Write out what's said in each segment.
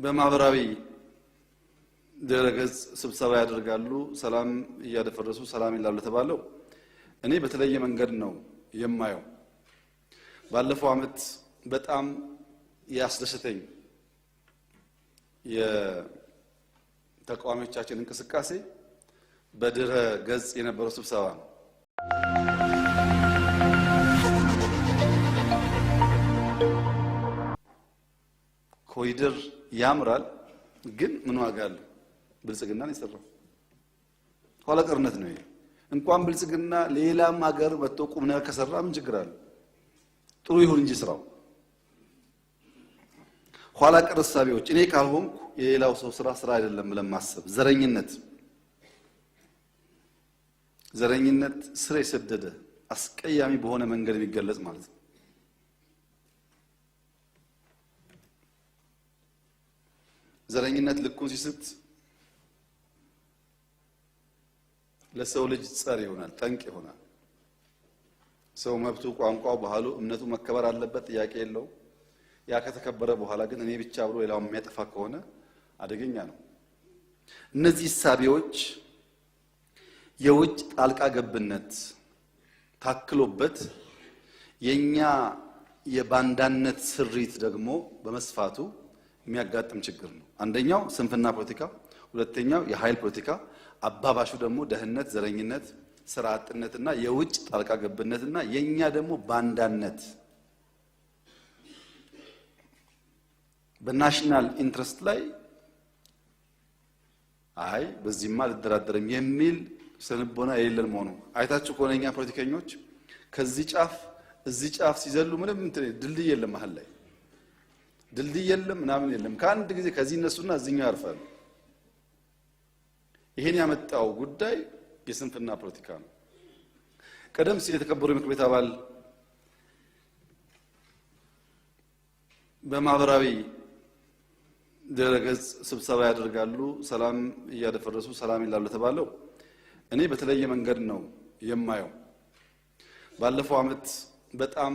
በማህበራዊ ድረገጽ ስብሰባ ያደርጋሉ። ሰላም እያደፈረሱ ሰላም ይላሉ ተባለው እኔ በተለየ መንገድ ነው የማየው። ባለፈው አመት በጣም ያስደሰተኝ የተቃዋሚዎቻችን እንቅስቃሴ በድረ ገጽ የነበረው ስብሰባ ነው። ኮሪደር ያምራል፣ ግን ምን ዋጋ አለው? ብልጽግናን ይሰራው ኋላ ቀርነት ነው። እንኳን ብልጽግና ሌላም ሀገር መጥቶ ቁም ነገር ከሰራ ምን ችግር አለ? ጥሩ ይሁን እንጂ ስራው ኋላ ቀር እሳቤዎች እኔ ካልሆንኩ የሌላው ሰው ስራ አይደለም ለማሰብ ዘረኝነት ስር የሰደደ አስቀያሚ በሆነ መንገድ የሚገለጽ ማለት ነው። ዘረኝነት ልኩን ሲስት ለሰው ልጅ ጸር ይሆናል፣ ጠንቅ ይሆናል። ሰው መብቱ፣ ቋንቋው፣ ባህሉ፣ እምነቱ መከበር አለበት፣ ጥያቄ የለው። ያ ከተከበረ በኋላ ግን እኔ ብቻ ብሎ ሌላው የሚያጠፋ ከሆነ አደገኛ ነው። እነዚህ እሳቤዎች የውጭ ጣልቃ ገብነት ታክሎበት የኛ የባንዳነት ስሪት ደግሞ በመስፋቱ የሚያጋጥም ችግር ነው። አንደኛው ስንፍና ፖለቲካ፣ ሁለተኛው የኃይል ፖለቲካ፣ አባባሹ ደግሞ ደህንነት፣ ዘረኝነት፣ ስራ አጥነትና የውጭ ጣልቃ ገብነትና የኛ ደግሞ ባንዳነት በናሽናል ኢንትረስት ላይ አይ በዚህማ ልደራደርም የሚል ስንቦና የሌለን መሆኑ አይታችሁ ከሆነ እኛ ፖለቲከኞች ከዚህ ጫፍ እዚህ ጫፍ ሲዘሉ ምንም ድልድይ የለም፣ መሀል ላይ ድልድይ የለም፣ ምናምን የለም። ከአንድ ጊዜ ከዚህ እነሱና እዚህኛው ያርፋሉ። ይሄን ያመጣው ጉዳይ የስንፍና ፖለቲካ ነው። ቀደም ሲል የተከበሩ የምክር ቤት አባል በማህበራዊ ድረገጽ ስብሰባ ያደርጋሉ። ሰላም እያደፈረሱ ሰላም ይላሉ ተባለው እኔ በተለየ መንገድ ነው የማየው። ባለፈው አመት በጣም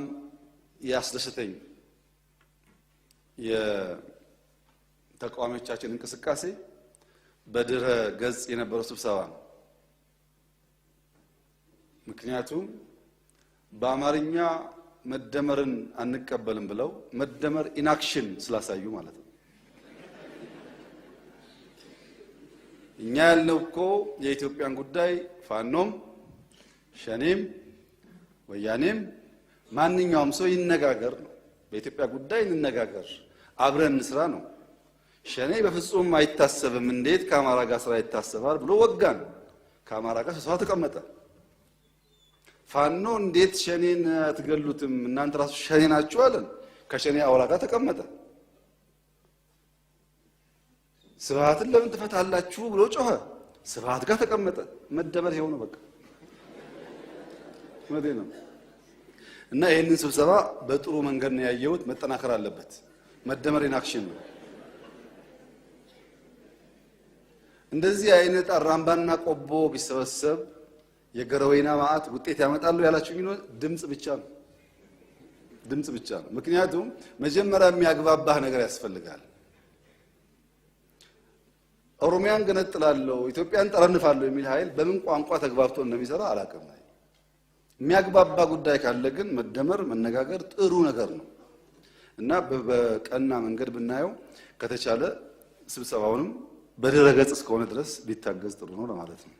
ያስደሰተኝ የተቃዋሚዎቻችን እንቅስቃሴ በድረ ገጽ የነበረው ስብሰባ ነው። ምክንያቱም በአማርኛ መደመርን አንቀበልም ብለው መደመር ኢንአክሽን ስላሳዩ ማለት ነው። እኛ ያልነው እኮ የኢትዮጵያን ጉዳይ ፋኖም ሸኔም ወያኔም ማንኛውም ሰው ይነጋገር ነው። በኢትዮጵያ ጉዳይ እንነጋገር፣ አብረን እንስራ ነው። ሸኔ በፍጹም አይታሰብም፣ እንዴት ከአማራ ጋር ስራ ይታሰባል ብሎ ወጋን። ከአማራ ጋር ስብሰባ ተቀመጠ። ፋኖ እንዴት ሸኔን አትገሉትም እናንተ ራሱ ሸኔ ናችሁ አለን። ከሸኔ አውራ ጋር ተቀመጠ። ስብሃትን ለምን ትፈታላችሁ ብሎ ጮኸ። ስብሃት ጋር ተቀመጠ። መደመር ይሄው ነው በቃ ነው። እና ይሄንን ስብሰባ በጥሩ መንገድ ነው ያየሁት። መጠናከር አለበት። መደመር ኢንአክሽን ነው። እንደዚህ አይነት አራምባና ቆቦ ቢሰበሰብ የገረወይና ማዕት ውጤት ያመጣሉ ያላችሁኝ ነው። ድምጽ ብቻ ነው። ምክንያቱም መጀመሪያ የሚያግባባህ ነገር ያስፈልጋል። ኦሮሚያን ገነጥላለሁ ኢትዮጵያን ጠረንፋለሁ የሚል ኃይል በምን ቋንቋ ተግባብቶ እንደሚሰራ አላውቅም። የሚያግባባ ጉዳይ ካለ ግን መደመር መነጋገር ጥሩ ነገር ነው እና በቀና መንገድ ብናየው ከተቻለ ስብሰባውንም በድረ ገጽ እስከሆነ ድረስ ሊታገዝ ጥሩ ነው ለማለት ነው።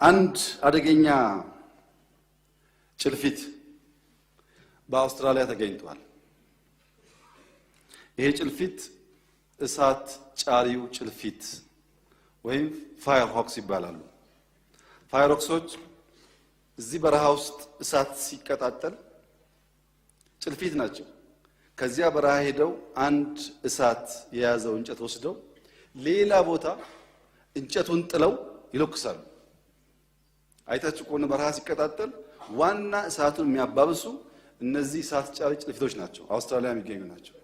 አንድ አደገኛ ጭልፊት በአውስትራሊያ ተገኝቷል። ይሄ ጭልፊት እሳት ጫሪው ጭልፊት ወይም ፋየር ሆክስ ይባላሉ። ፋየር ሆክሶች እዚህ በረሃ ውስጥ እሳት ሲቀጣጠል ጭልፊት ናቸው። ከዚያ በረሃ ሄደው አንድ እሳት የያዘው እንጨት ወስደው ሌላ ቦታ እንጨቱን ጥለው ይለኩሳሉ። አይታችሁ ከሆነ በረሃ ሲቀጣጠል ዋና እሳቱን የሚያባብሱ እነዚህ እሳት ጫሪ ጭልፊቶች ናቸው። አውስትራሊያ የሚገኙ ናቸው።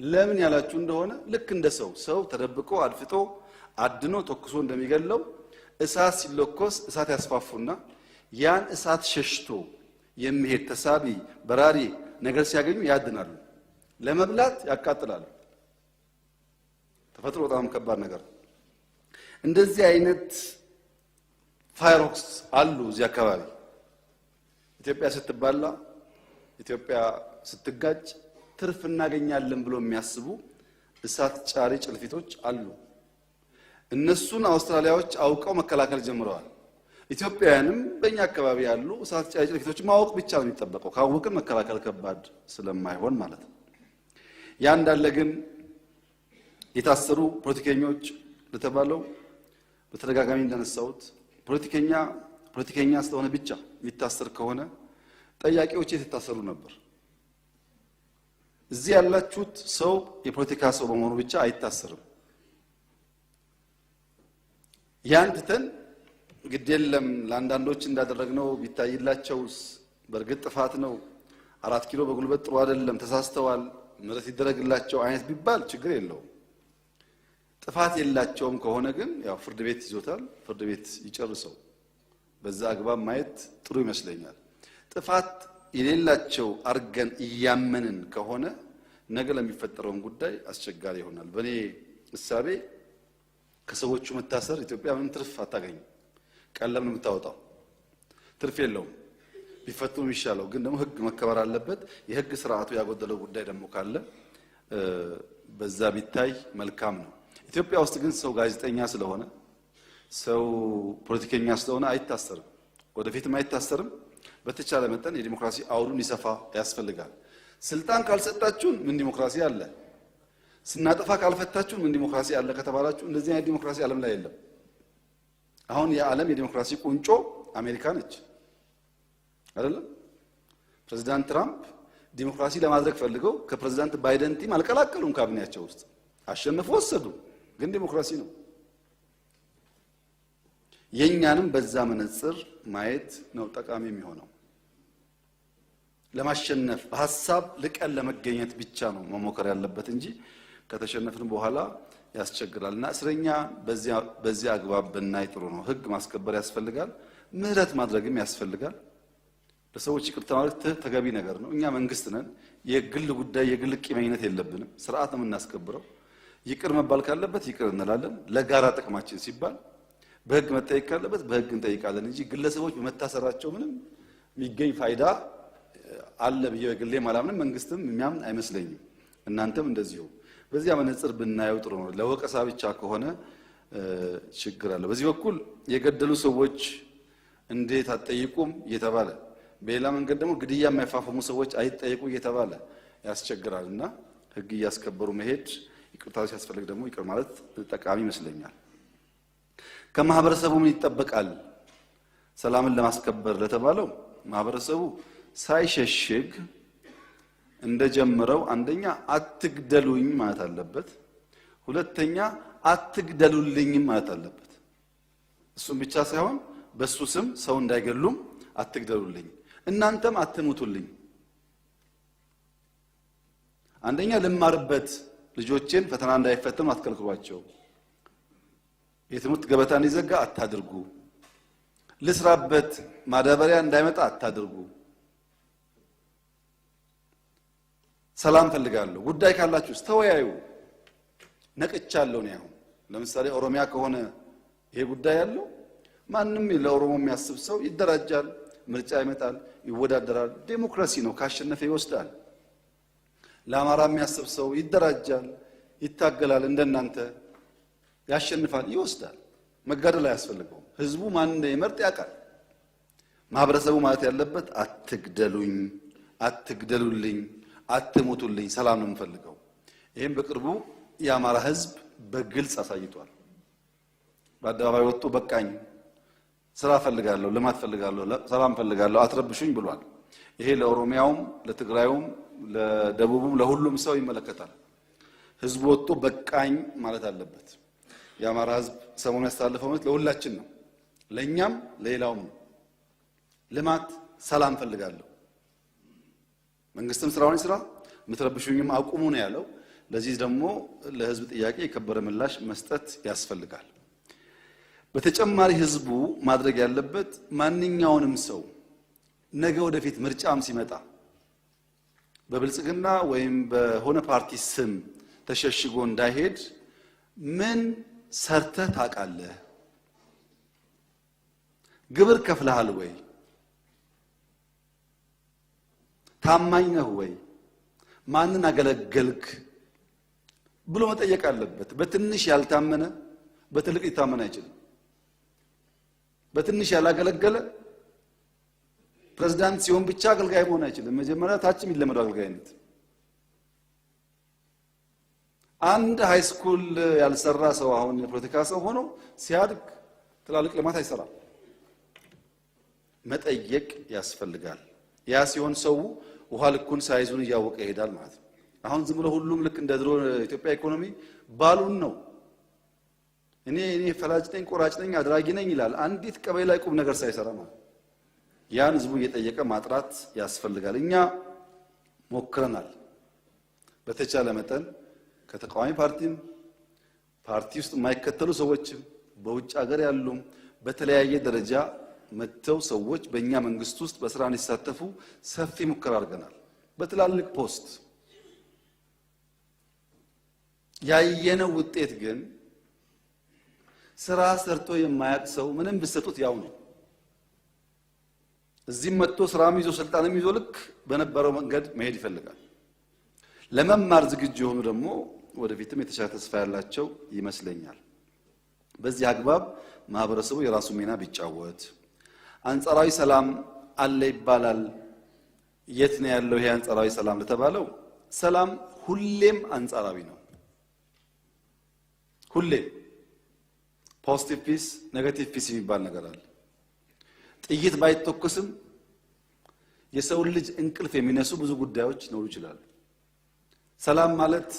ለምን ያላችሁ እንደሆነ ልክ እንደ ሰው ተደብቆ አድፍጦ አድኖ ተኩሶ እንደሚገለው እሳት ሲለኮስ እሳት ያስፋፉና ያን እሳት ሸሽቶ የሚሄድ ተሳቢ በራሪ ነገር ሲያገኙ ያድናሉ። ለመብላት ያቃጥላሉ። ተፈጥሮ በጣም ከባድ ነገር ነው። እንደዚህ አይነት ፋየርወርክስ አሉ እዚህ አካባቢ። ኢትዮጵያ ስትባላ፣ ኢትዮጵያ ስትጋጭ ትርፍ እናገኛለን ብሎ የሚያስቡ እሳት ጫሪ ጭልፊቶች አሉ። እነሱን አውስትራሊያዎች አውቀው መከላከል ጀምረዋል። ኢትዮጵያውያንም በእኛ አካባቢ ያሉ እሳት ጫሪ ጭልፊቶች ማወቅ ብቻ ነው የሚጠበቀው። ካወቅን መከላከል ከባድ ስለማይሆን ማለት ነው። ያ እንዳለ ግን የታሰሩ ፖለቲከኞች ለተባለው በተደጋጋሚ እንዳነሳሁት ፖለቲከኛ ስለሆነ ብቻ የሚታሰር ከሆነ ጠያቂዎች የታሰሩ ነበር። እዚህ ያላችሁት ሰው የፖለቲካ ሰው በመሆኑ ብቻ አይታሰርም። ያን ትተን ግድ የለም ለአንዳንዶች እንዳደረግነው ቢታይላቸውስ በእርግጥ ጥፋት ነው፣ 4 ኪሎ በጉልበት ጥሩ አይደለም፣ ተሳስተዋል፣ ምህረት ይደረግላቸው አይነት ቢባል ችግር የለውም። ጥፋት የላቸውም ከሆነ ግን ያው ፍርድ ቤት ይዞታል፣ ፍርድ ቤት ይጨርሰው። በዛ አግባብ ማየት ጥሩ ይመስለኛል። ጥፋት የሌላቸው አርገን እያመንን ከሆነ ነገ ለሚፈጠረውን ጉዳይ አስቸጋሪ ይሆናል። በእኔ እሳቤ ከሰዎቹ መታሰር ኢትዮጵያ ምንም ትርፍ አታገኝም። ቀለም ነው የምታወጣው፣ ትርፍ የለውም። ቢፈቱ የሚሻለው ግን ደግሞ ህግ መከበር አለበት። የህግ ስርዓቱ ያጎደለው ጉዳይ ደግሞ ካለ በዛ ቢታይ መልካም ነው። ኢትዮጵያ ውስጥ ግን ሰው ጋዜጠኛ ስለሆነ ሰው ፖለቲከኛ ስለሆነ አይታሰርም፣ ወደፊትም አይታሰርም። በተቻለ መጠን የዲሞክራሲ አውዱን ይሰፋ ያስፈልጋል። ስልጣን ካልሰጣችሁን ምን ዲሞክራሲ አለ? ስናጠፋ ካልፈታችሁን ምን ዲሞክራሲ አለ ከተባላችሁ እንደዚህ አይነት ዲሞክራሲ ዓለም ላይ የለም። አሁን የዓለም የዲሞክራሲ ቁንጮ አሜሪካ ነች አይደለም? ፕሬዝዳንት ትራምፕ ዲሞክራሲ ለማድረግ ፈልገው ከፕሬዝዳንት ባይደን ቲም አልቀላቀሉም። ካቢኔያቸው ውስጥ አሸነፉ፣ ወሰዱ፣ ግን ዲሞክራሲ ነው። የኛንም በዛ መነጽር ማየት ነው ጠቃሚ የሚሆነው። ለማሸነፍ በሐሳብ ልቀን ለመገኘት ብቻ ነው መሞከር ያለበት እንጂ ከተሸነፍን በኋላ ያስቸግራልና እስረኛ በዚያ አግባብ ብናይ ጥሩ ነው። ህግ ማስከበር ያስፈልጋል፣ ምህረት ማድረግም ያስፈልጋል። ለሰዎች ይቅርታ ማለት ተገቢ ነገር ነው። እኛ መንግስት ነን። የግል ጉዳይ የግል ቂመኝነት የለብንም። ስርዓት ነው የምናስከብረው። ይቅር መባል ካለበት ይቅር እንላለን። ለጋራ ጥቅማችን ሲባል በህግ መጠየቅ ካለበት በህግ እንጠይቃለን እንጂ ግለሰቦች በመታሰራቸው ምንም የሚገኝ ፋይዳ አለ ብዬ በግሌ ማላምንም፣ መንግስትም የሚያምን አይመስለኝም። እናንተም እንደዚሁ በዚያ መነጽር ብናየው ጥሩ ነው። ለወቀሳ ብቻ ከሆነ ችግር አለ። በዚህ በኩል የገደሉ ሰዎች እንዴት አትጠይቁም እየተባለ በሌላ መንገድ ደግሞ ግድያ የማይፋፈሙ ሰዎች አይጠየቁ እየተባለ ያስቸግራልና ህግ እያስከበሩ መሄድ፣ ይቅርታ ሲያስፈልግ ደግሞ ይቅር ማለት ጠቃሚ ይመስለኛል። ከማህበረሰቡ ምን ይጠበቃል? ሰላምን ለማስከበር ለተባለው ማህበረሰቡ ሳይሸሽግ እንደጀመረው አንደኛ አትግደሉኝ ማለት አለበት፣ ሁለተኛ አትግደሉልኝ ማለት አለበት። እሱም ብቻ ሳይሆን በሱ ስም ሰው እንዳይገሉም አትግደሉልኝ፣ እናንተም አትሙቱልኝ። አንደኛ ልማርበት፣ ልጆቼን ፈተና እንዳይፈተኑ አትከልክሏቸው፣ የትምህርት ገበታ እንዲዘጋ አታድርጉ፣ ልስራበት ማዳበሪያ እንዳይመጣ አታድርጉ። ሰላም ፈልጋለሁ፣ ጉዳይ ካላችሁ ተወያዩ። ነቅቻለሁ ነው። አሁን ለምሳሌ ኦሮሚያ ከሆነ ይሄ ጉዳይ ያለው ማንም ለኦሮሞ የሚያስብ ሰው ይደራጃል፣ ምርጫ ይመጣል፣ ይወዳደራል። ዴሞክራሲ ነው፣ ካሸነፈ ይወስዳል። ለአማራ የሚያስብ ሰው ይደራጃል፣ ይታገላል፣ እንደናንተ ያሸንፋል፣ ይወስዳል። መጋደል አያስፈልገውም። ህዝቡ ማን እንደሚመርጥ ያውቃል። ማህበረሰቡ ማለት ያለበት አትግደሉኝ፣ አትግደሉልኝ፣ አትሙቱልኝ፣ ሰላም ነው የምፈልገው። ይሄን በቅርቡ የአማራ ህዝብ በግልጽ አሳይቷል። በአደባባይ ወጥቶ በቃኝ፣ ስራ ፈልጋለሁ፣ ልማት ፈልጋለሁ፣ ሰላም ፈልጋለሁ፣ አትረብሹኝ ብሏል። ይሄ ለኦሮሚያውም፣ ለትግራዩም፣ ለደቡቡም ለሁሉም ሰው ይመለከታል። ህዝቡ ወጥቶ በቃኝ ማለት አለበት። የአማራ ህዝብ ሰሞኑን ያስተላለፈው መልእክት ለሁላችን ነው፣ ለኛም ለሌላውም ነው። ልማት፣ ሰላም ፈልጋለሁ፣ መንግስትም ስራውን ይስራ፣ ምትረብሹኝም አቁሙ ነው ያለው። ለዚህ ደግሞ ለህዝብ ጥያቄ የከበረ ምላሽ መስጠት ያስፈልጋል። በተጨማሪ ህዝቡ ማድረግ ያለበት ማንኛውንም ሰው ነገ ወደፊት ምርጫም ሲመጣ በብልጽግና ወይም በሆነ ፓርቲ ስም ተሸሽጎ እንዳይሄድ ምን ሰርተህ ታውቃለህ? ግብር ከፍለሃል ወይ? ታማኝ ነህ ወይ? ማንን አገለገልክ ብሎ መጠየቅ አለበት። በትንሽ ያልታመነ በትልቅ ሊታመን አይችልም። በትንሽ ያላገለገለ ፕሬዝዳንት ሲሆን ብቻ አገልጋይ መሆን አይችልም። መጀመሪያ ታች የሚለመደው አገልጋይነት። አንድ ሃይ ስኩል ያልሰራ ሰው አሁን የፖለቲካ ሰው ሆኖ ሲያድግ ትላልቅ ልማት አይሰራም። መጠየቅ ያስፈልጋል። ያ ሲሆን ሰው ውሃ ልኩን ሳይዙን እያወቀ ይሄዳል ማለት ነው። አሁን ዝም ብሎ ሁሉም ልክ እንደ ድሮ ኢትዮጵያ ኢኮኖሚ ባሉን ነው። እኔ ፈላጭ ነኝ፣ ቆራጭ ነኝ፣ አድራጊ ነኝ ይላል። አንዲት ቀበሌ ላይ ቁም ነገር ሳይሰራ ማለት ያን ህዝቡ እየጠየቀ ማጥራት ያስፈልጋል። እኛ ሞክረናል። በተቻለ መጠን ከተቃዋሚ ፓርቲ ውስጥ የማይከተሉ ሰዎችም በውጭ ሀገር ያሉም በተለያየ ደረጃ መተው ሰዎች በእኛ መንግስት ውስጥ በስራ እንዲሳተፉ ሰፊ ሙከራ አድርገናል። በትላልቅ ፖስት ያየነው ውጤት ግን ስራ ሰርቶ የማያውቅ ሰው ምንም ብሰጡት ያው ነው። እዚህም መጥቶ ስራም ይዞ ስልጣንም ይዞ ልክ በነበረው መንገድ መሄድ ይፈልጋል። ለመማር ዝግጁ የሆኑ ደግሞ ወደፊትም የተሻለ ተስፋ ያላቸው ይመስለኛል። በዚህ አግባብ ማህበረሰቡ የራሱ ሚና ቢጫወት። አንጻራዊ ሰላም አለ ይባላል። የት ነው ያለው ይሄ አንጻራዊ ሰላም ለተባለው? ሰላም ሁሌም አንጻራዊ ነው። ሁሌም ፖዚቲቭ ፒስ፣ ኔጌቲቭ ፒስ የሚባል ነገር አለ። ጥይት ባይተኮስም የሰው ልጅ እንቅልፍ የሚነሱ ብዙ ጉዳዮች ሊኖሩ ይችላሉ። ሰላም ማለት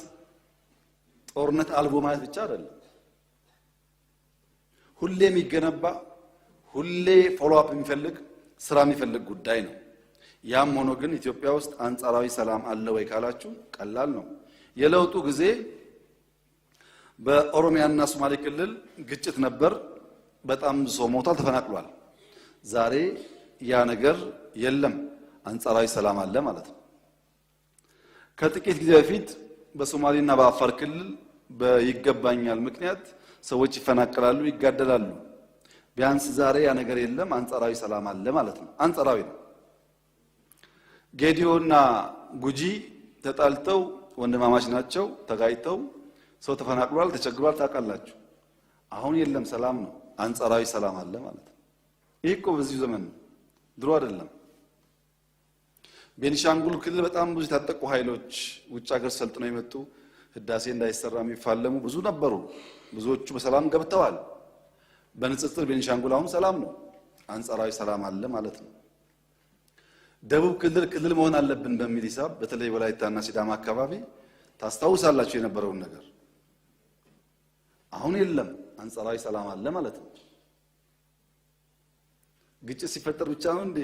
ጦርነት አልቦ ማለት ብቻ አይደለም። ሁሌ የሚገነባ ሁሌ ፎሎ አፕ የሚፈልግ ስራ የሚፈልግ ጉዳይ ነው። ያም ሆኖ ግን ኢትዮጵያ ውስጥ አንጻራዊ ሰላም አለ ወይ ካላችሁ ቀላል ነው። የለውጡ ጊዜ በኦሮሚያና ሶማሌ ክልል ግጭት ነበር። በጣም ሰው ሞቷል፣ ተፈናቅሏል። ዛሬ ያ ነገር የለም። አንጻራዊ ሰላም አለ ማለት ነው። ከጥቂት ጊዜ በፊት በሶማሌና በአፋር ክልል በይገባኛል ምክንያት ሰዎች ይፈናቀላሉ፣ ይጋደላሉ። ቢያንስ ዛሬ ያ ነገር የለም። አንጻራዊ ሰላም አለ ማለት ነው። አንጻራዊ ነው። ጌዲዮና ጉጂ ተጣልተው ወንድማማች ናቸው፣ ተጋጭተው ሰው ተፈናቅሏል፣ ተቸግሯል። ታውቃላችሁ። አሁን የለም፣ ሰላም ነው። አንጻራዊ ሰላም አለ ማለት ነው። ይህ እኮ በዚህ ዘመን ነው፣ ድሮ አይደለም። ቤኒሻንጉል ክልል በጣም ብዙ የታጠቁ ኃይሎች ውጭ ሀገር ሰልጥነው የመጡ ህዳሴ እንዳይሰራ የሚፋለሙ ብዙ ነበሩ። ብዙዎቹ በሰላም ገብተዋል። በንጽጽር ቤኒሻንጉል አሁን ሰላም ነው። አንጻራዊ ሰላም አለ ማለት ነው። ደቡብ ክልል መሆን አለብን በሚል ሂሳብ በተለይ ወላይታና ሲዳማ አካባቢ ታስታውሳላችሁ የነበረውን ነገር። አሁን የለም፣ አንጻራዊ ሰላም አለ ማለት ነው። ግጭት ሲፈጠር ብቻ ነው እንዴ